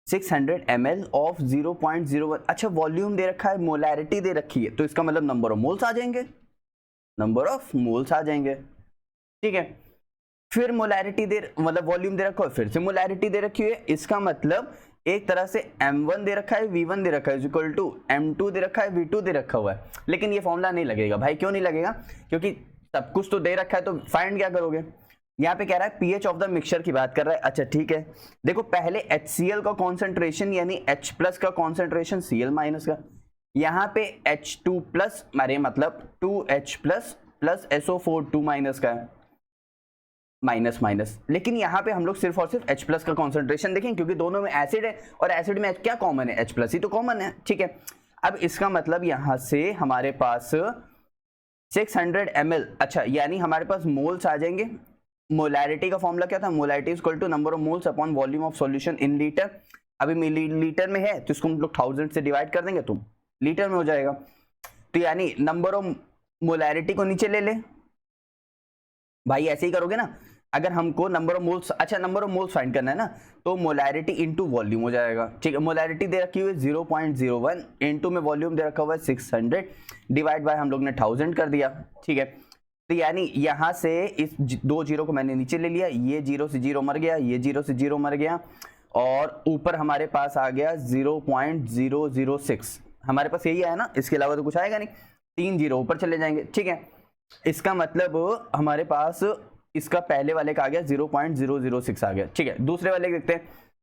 600 ml of 0.01। अच्छा volume दे रखा है, मोलैरिटी दे रखी है, तो इसका मतलब नंबर ऑफ मोल्स आ जाएंगे, नंबर ऑफ मोल्स आ जाएंगे। ठीक है, फिर मोलैरिटी दे मतलब वॉल्यूम दे रखा है, फिर से मोलैरिटी दे रखी है, इसका मतलब एक तरह से m1 दे रखा है, v1 दे रखा है इज इक्वल टू m2 दे रखा है, v2 दे रखा हुआ है। लेकिन ये फॉर्मूला नहीं लगेगा भाई, क्यों नहीं लगेगा? क्योंकि सब कुछ तो दे रखा है, तो फाइंड क्या करोगे? यहाँ पे कह रहा है पीएच ऑफ द मिक्सचर की बात कर रहा है। अच्छा ठीक है, देखो पहले HCl का कॉन्सेंट्रेशन यानी H प्लस का कॉन्सेंट्रेशन Cl माइनस का, यहाँ पे H2 प्लस मारे मतलब 2H plus plus SO4 2 minus का है, माइनस माइनस। लेकिन यहाँ पे हम लोग सिर्फ और सिर्फ H प्लस का कॉन्सेंट्रेशन देखें, क्योंकि दोनों में एसिड है और एसिड में क्या कॉमन है? H प्लस ही तो कॉमन है। ठीक है, अब इसका मतलब यहाँ से हमारे पास 600 ml, अच्छा यानी हमारे पास मोल्स आ जाएंगे। मोलैरिटी का फॉर्मूला क्या था? Molarity is equal to number of moles upon volume of solution in litre. अभी मिलीलीटर में है तो इसको हम लोग 1000 से डिवाइड कर देंगे तो लीटर में हो जाएगा। तो यानी नंबर ऑफ मोलैरिटी को नीचे ले ले भाई, ऐसे ही करोगे ना। अगर हमको नंबर ऑफ मोल्स, अच्छा नंबर ऑफ मोल्स फाइंड करना है ना, तो मोलैरिटी इनटू वॉल्यूम हो जाएगा। ठीक है, मोलैरिटी दे रखी हुई है 0.01, इनटू में वॉल्यूम दे रखा हुआ है 600, डिवाइड बाय हम लोग ने 1000 कर दिया। ठीक है, तो यानी यहां से इस दो जीरो को मैंने नीचे ले लिया, ये 0 से 0 मर गया, ये 0 से 0 मर गया, और ऊपर हमारे पास आ गया 0.006। हमारे पास यही आया ना, इसके अलावा तो कुछ आएगा नहीं, 3 जीरो ऊपर चले जाएंगे। ठीक है, इसका मतलब हमारे पास इसका पहले वाले का आ गया 0.006 आ गया। ठीक है, दूसरे वाले देखते हैं।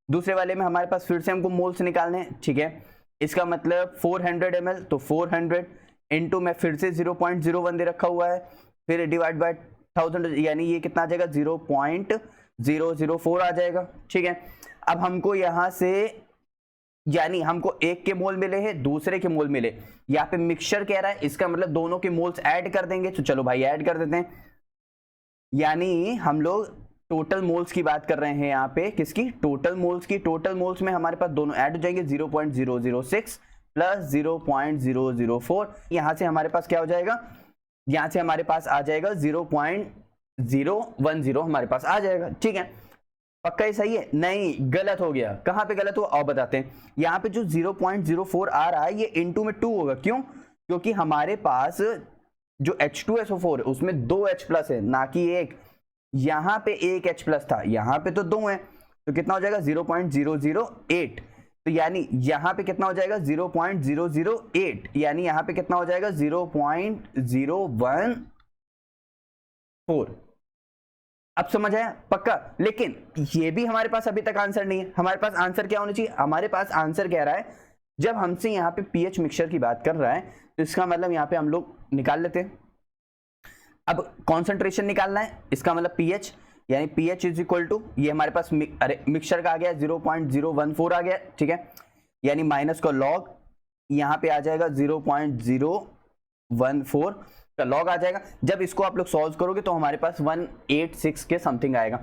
दूसरे वाले में हमारे पास फिर से हमको मोल्स निकालने हैं। ठीक है, इसका मतलब 400 ml, तो 400 इनटू में फिर से 0.01 दे रखा हुआ है, फिर डिवाइड बाय 1000, यानी ये कितना आ जाएगा? 0.004 आ जाएगा। ठीक है, अब हमको यहां से यानी हमको एक के मोल मिले हैं, दूसरे के मोल मिले, यहाँ पे मिक्सचर कह रहा है, इसका मतलब दोनों के मोल्स ऐड कर देंगे। तो चलो भाई ऐड कर देते हैं, यानी हम लोग टोटल मोल्स की बात कर रहे हैं यहाँ पे, किसकी? टोटल मोल्स की। टोटल मोल्स में हमारे पास दोनों ऐड हो जाएंगे, 0.006 प्लस 0.004। यहां से हमारे पास क्या हो जाएगा? यहां से हमारे पास आ जाएगा 0.010 हमारे पास आ जाएगा। ठीक है, पक्का ही सही है? नहीं, गलत हो गया। कहां पे गलत हुआ और बताते हैं। यहाँ पे जो 0.04 आ रहा है ये इनटू में 2 होगा। क्यों? क्योंकि हमारे पास जो H2SO4 है उसमें 2 H प्लस है, ना कि एक। यहाँ पे एक H प्लस था, यहाँ पे तो 2 है, तो कितना हो जाएगा? 0.008। तो यानी यहाँ पे कितना हो जाएगा? 0.008, यानी यहाँ पे कितना हो जाएगा? 0.014। अब समझ आया? पक्का। लेकिन ये भी हमारे पास अभी तक आंसर नहीं है। हमारे पास आंसर क्या होना चाहिए? हमारे पास आंसर कह रहा है, जब हमसे यहाँ पे पीएच मिक्सचर की बात कर रहा है, तो इसका मतलब यहाँ पे हम लोग निकाल लेते हैं। अब कॉन्सेंट्रेशन निकालना है, इसका मतलब पीएच, यानी पीएच इज इक्वल टू, ये हमारे पास मिक्सचर का आ गया 0.014 आ गया। ठीक है, यानी माइनस का लॉग यहाँ पे आ जाएगा 0.014 का लॉग आ जाएगा। जब इसको आप लोग सॉल्व करोगे तो हमारे पास 186 के समथिंग आएगा।